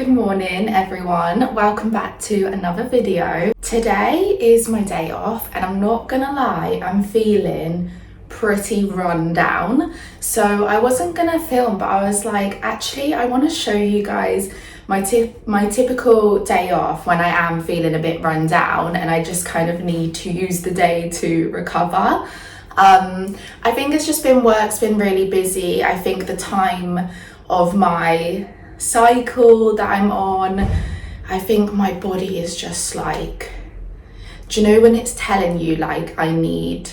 Good morning everyone, welcome back to another video. Today is my day off and I'm not gonna lie, I'm feeling pretty run down. So I wasn't gonna film, but I was like, actually I want to show you guys my typical day off when I am feeling a bit run down and I just kind of need to use the day to recover. I think it's just been work's been really busy. I think the time of my cycle that I'm on, I think my body is just like, do you know when it's telling you like I need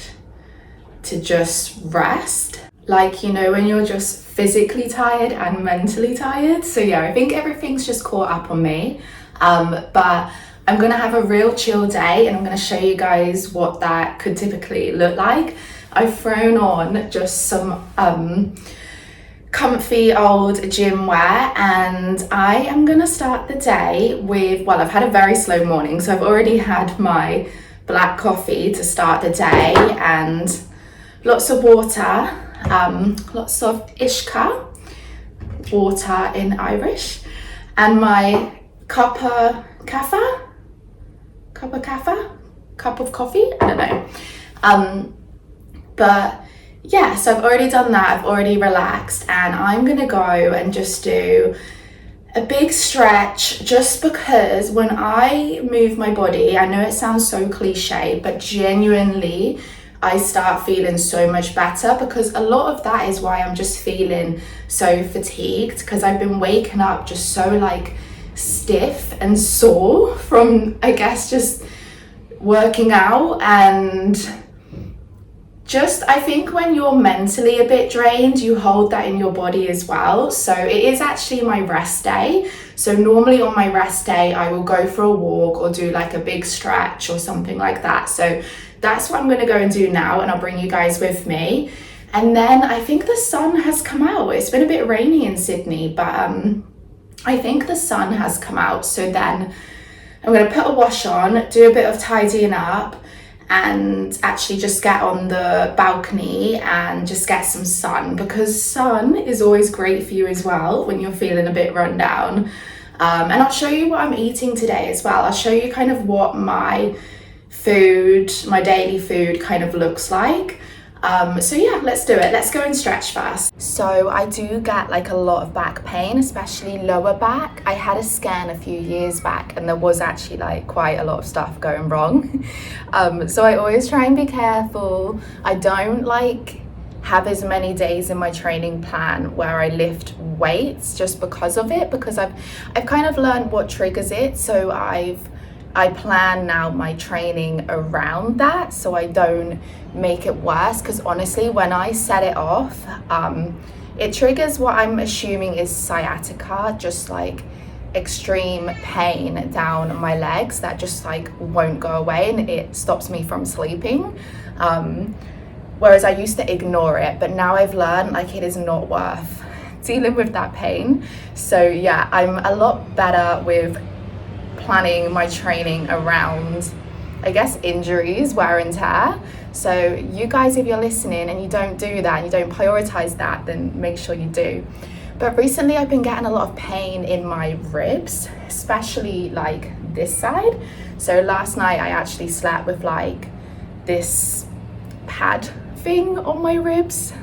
to just rest? Like, you know, when you're just physically tired and mentally tired. So yeah, I think everything's just caught up on me. But I'm gonna have a real chill day and I'm gonna show you guys what that could typically look like. I've thrown on just some comfy old gym wear and I am gonna start the day with, well, I've had a very slow morning, so I've already had my black coffee to start the day and lots of water, lots of ishka, water in Irish, and my cup of coffee, I don't know. But yeah, so I've already done that, I've already relaxed, and I'm gonna go and just do a big stretch just because when I move my body, I know it sounds so cliche, but genuinely I start feeling so much better, because a lot of that is why I'm just feeling so fatigued, because I've been waking up just so like stiff and sore from, I guess, just working out. And just, I think when you're mentally a bit drained, you hold that in your body as well. So it is actually my rest day. So normally on my rest day, I will go for a walk or do like a big stretch or something like that. So that's what I'm gonna go and do now, and I'll bring you guys with me. And then I think the sun has come out. It's been a bit rainy in Sydney, but I think the sun has come out. So then I'm gonna put a wash on, do a bit of tidying up, and actually just get on the balcony and just get some sun, because sun is always great for you as well when you're feeling a bit run down. And I'll show you what I'm eating today as well. I'll show you kind of what my food, my daily food kind of looks like. So yeah, let's do it. Let's go and stretch first. So I do get like a lot of back pain, especially lower back. I had a scan a few years back and there was actually like quite a lot of stuff going wrong. So I always try and be careful. I don't like have as many days in my training plan where I lift weights just because of it, because I've kind of learned what triggers it. So I plan now my training around that so I don't make it worse, because honestly when I set it off, it triggers what I'm assuming is sciatica, just like extreme pain down my legs that just like won't go away, and it stops me from sleeping. Whereas I used to ignore it, but now I've learned like it is not worth dealing with that pain. So yeah, I'm a lot better with planning my training around, I guess, injuries, wear and tear. So you guys, if you're listening and you don't do that, and you don't prioritize that, then make sure you do. But recently I've been getting a lot of pain in my ribs, especially like this side. So last night I actually slept with like this pad thing on my ribs,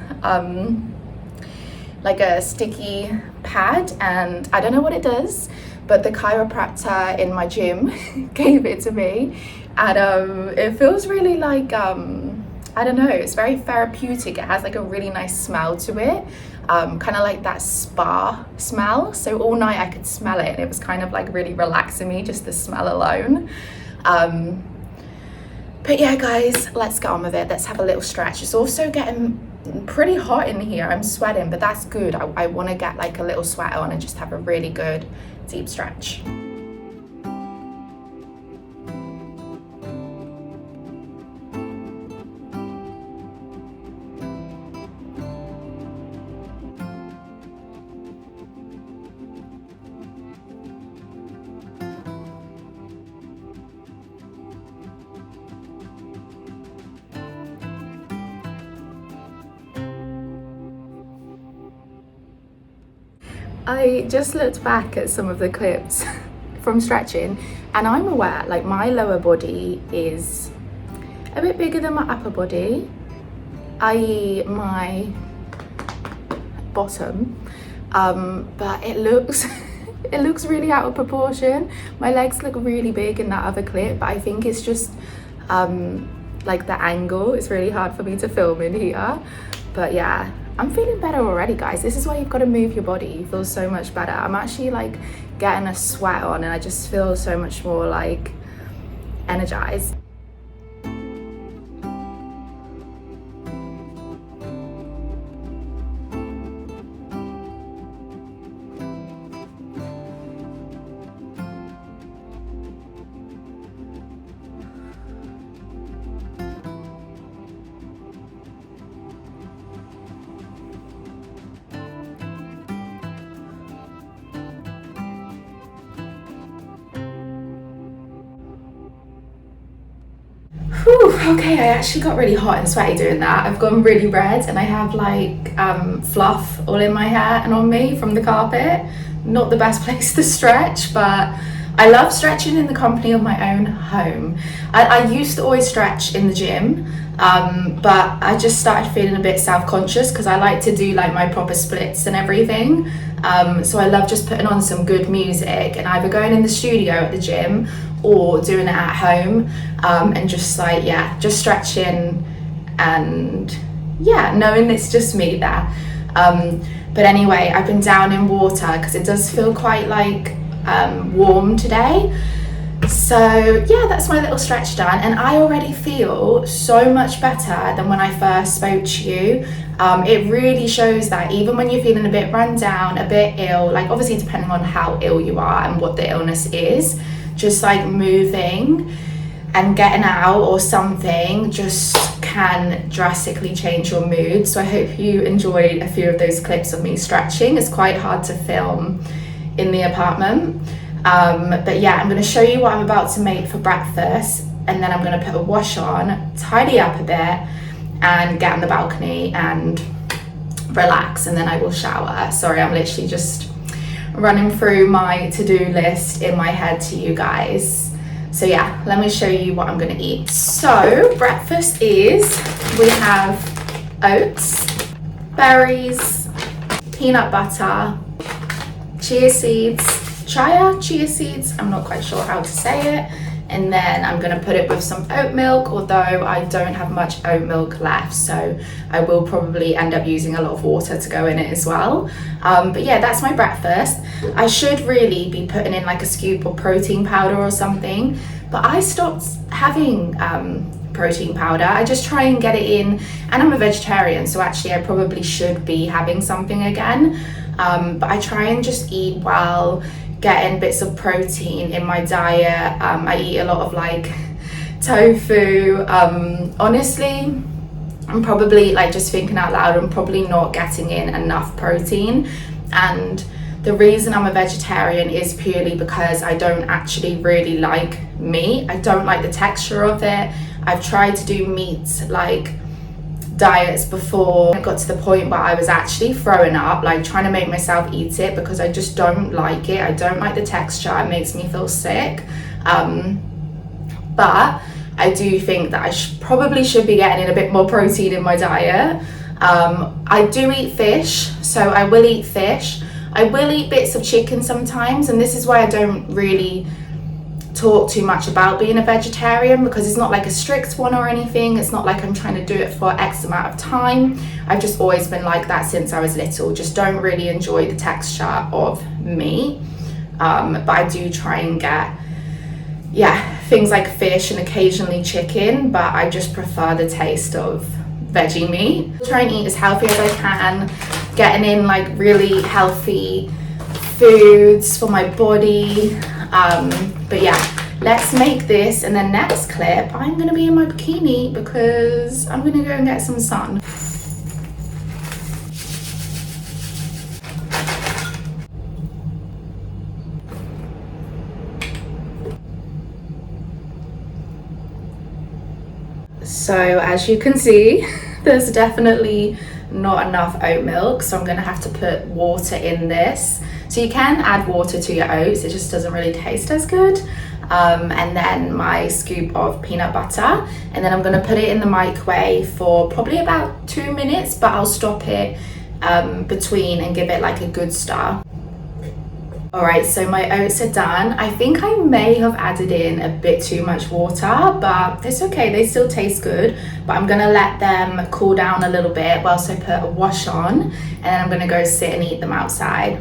like a sticky pad, and I don't know what it does, but the chiropractor in my gym gave it to me, and it feels really like, I don't know, it's very therapeutic. It has like a really nice smell to it, kind of like that spa smell. So all night I could smell it and it was kind of like really relaxing me, just the smell alone. But yeah guys, let's get on with it. Let's have a little stretch. It's also getting pretty hot in here. I'm sweating, but that's good. I want to get like a little sweat on and just have a really good deep stretch. I just looked back at some of the clips from stretching, and I'm aware like my lower body is a bit bigger than my upper body, i.e. my bottom, but it looks it looks really out of proportion. My legs look really big in that other clip, but I think it's just like the angle. It's really hard for me to film in here, but yeah, I'm feeling better already, guys. This is why you've got to move your body. You feel so much better. I'm actually like getting a sweat on, and I just feel so much more like energized. Whew, okay, I actually got really hot and sweaty doing that. I've gone really red, and I have like fluff all in my hair and on me from the carpet. Not the best place to stretch, but I love stretching in the company of my own home. I used to always stretch in the gym, but I just started feeling a bit self-conscious because I like to do like my proper splits and everything. So I love just putting on some good music and either going in the studio at the gym or doing it at home, and just like, yeah, just stretching and yeah, knowing it's just me there. But anyway, I've been down in water because it does feel quite like warm today. So yeah, that's my little stretch done, and I already feel so much better than when I first spoke to you. It really shows that even when you're feeling a bit run down, a bit ill, like obviously depending on how ill you are and what the illness is, just like moving and getting out or something just can drastically change your mood. So I hope you enjoyed a few of those clips of me stretching. It's quite hard to film in the apartment. But yeah, I'm going to show you what I'm about to make for breakfast, and then I'm going to put a wash on, tidy up a bit, and get on the balcony and relax, and then I will shower. Sorry, I'm literally just running through my to-do list in my head to you guys. So yeah, let me show you what I'm going to eat. So breakfast is, we have oats, berries, peanut butter, chia seeds, chia seeds, I'm not quite sure how to say it, and then I'm going to put it with some oat milk, although I don't have much oat milk left, so I will probably end up using a lot of water to go in it as well. But yeah, that's my breakfast. I should really be putting in like a scoop of protein powder or something, but I stopped having protein powder. I just try and get it in, and I'm a vegetarian, so actually I probably should be having something again. But I try and just eat well, getting bits of protein in my diet. I eat a lot of like tofu. Honestly, I'm probably like, just thinking out loud, I'm probably not getting in enough protein, and the reason I'm a vegetarian is purely because I don't actually really like meat. I don't like the texture of it. I've tried to do meat like diets before. It got to the point where I was actually throwing up, like trying to make myself eat it because I just don't like it. I don't like the texture. It makes me feel sick. But I do think that I probably should be getting in a bit more protein in my diet. I do eat fish, so I will eat fish. I will eat bits of chicken sometimes, and this is why I don't really talk too much about being a vegetarian, because it's not like a strict one or anything. It's not like I'm trying to do it for X amount of time. I've just always been like that since I was little. Just don't really enjoy the texture of meat. But I do try and get, yeah, things like fish and occasionally chicken, but I just prefer the taste of veggie meat. Try and eat as healthy as I can, getting in like really healthy foods for my body. But yeah, let's make this, and then next clip I'm gonna be in my bikini because I'm gonna go and get some sun. So as you can see, there's definitely not enough oat milk, so I'm gonna have to put water in this. So you can add water to your oats, it just doesn't really taste as good. And then my scoop of peanut butter, and then I'm gonna put it in the microwave for probably about 2 minutes, but I'll stop it between and give it like a good stir. All right, so my oats are done. I think I may have added in a bit too much water, but it's okay, they still taste good. But I'm gonna let them cool down a little bit whilst I put a wash on, and then I'm gonna go sit and eat them outside.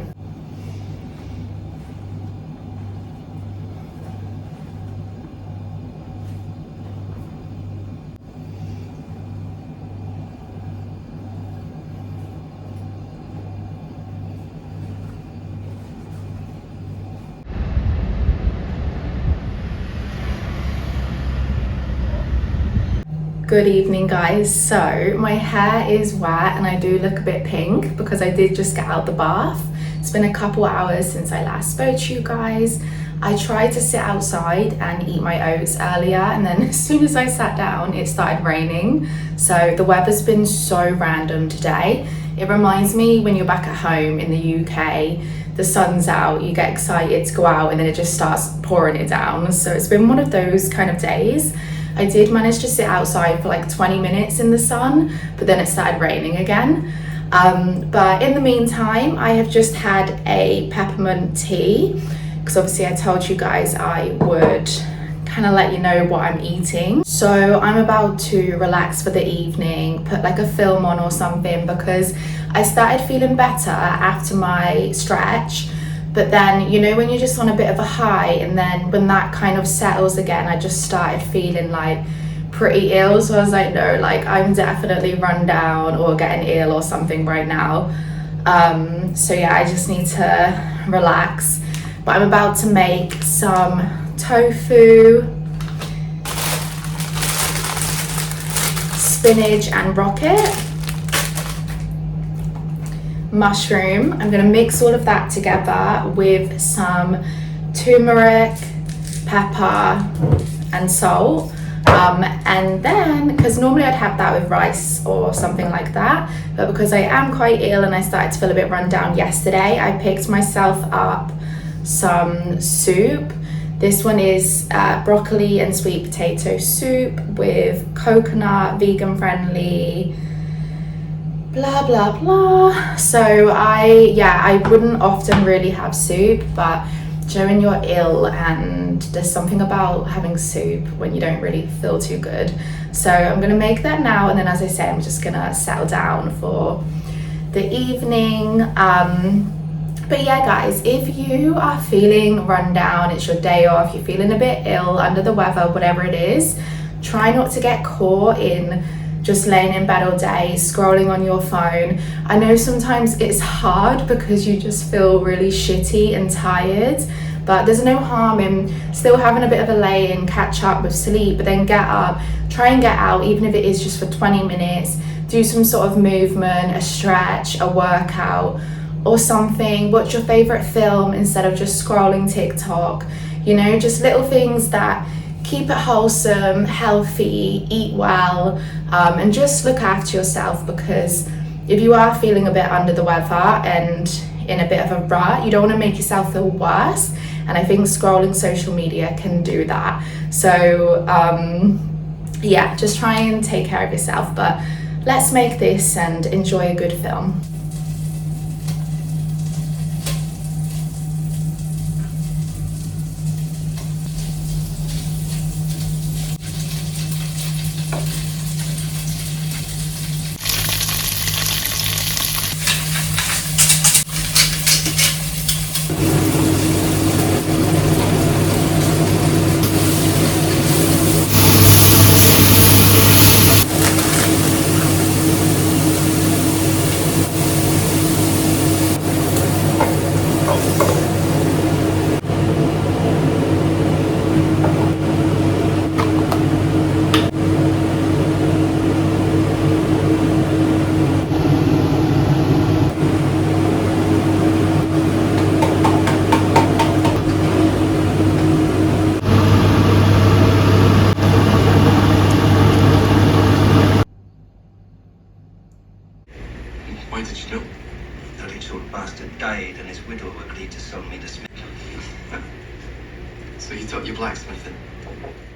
Good evening, guys. So my hair is wet and I do look a bit pink because I did just get out the bath. It's been a couple hours since I last spoke to you guys. I tried to sit outside and eat my oats earlier, and then as soon as I sat down it started raining. So the weather's been so random today. It reminds me when you're back at home in the UK, the sun's out, you get excited to go out, and then it just starts pouring it down. So it's been one of those kind of days. I did manage to sit outside for like 20 minutes in the sun, but then it started raining again. But in the meantime, I have just had a peppermint tea, because obviously I told you guys I would kind of let you know what I'm eating. So I'm about to relax for the evening, put like a film on or something, because I started feeling better after my stretch. But then, you know, when you're just on a bit of a high, and then when that kind of settles again, I just started feeling like pretty ill. So I was like, no, like I'm definitely run down or getting ill or something right now. So yeah, I just need to relax. But I'm about to make some tofu, spinach and rocket, mushroom. I'm going to mix all of that together with some turmeric, pepper and salt, and then, because normally I'd have that with rice or something like that, but because I am quite ill and I started to feel a bit run down yesterday, I picked myself up some soup. This one is broccoli and sweet potato soup with coconut, vegan friendly, blah blah blah. So I wouldn't often really have soup, but when you're ill, and there's something about having soup when you don't really feel too good. So I'm gonna make that now, and then as I say, I'm just gonna settle down for the evening. But yeah, guys, if you are feeling run down, it's your day off, you're feeling a bit ill, under the weather, whatever it is, try not to get caught in just laying in bed all day, scrolling on your phone. I know sometimes it's hard because you just feel really shitty and tired, but there's no harm in still having a bit of a lay in, catch up with sleep, but then get up, try and get out, even if it is just for 20 minutes, do some sort of movement, a stretch, a workout or something. Watch your favorite film instead of just scrolling TikTok. You know, just little things that keep it wholesome, healthy, eat well, and just look after yourself, because if you are feeling a bit under the weather and in a bit of a rut, you don't want to make yourself feel worse, and I think scrolling social media can do that. So yeah, just try and take care of yourself, but let's make this and enjoy a good film. So you taught your blacksmithing?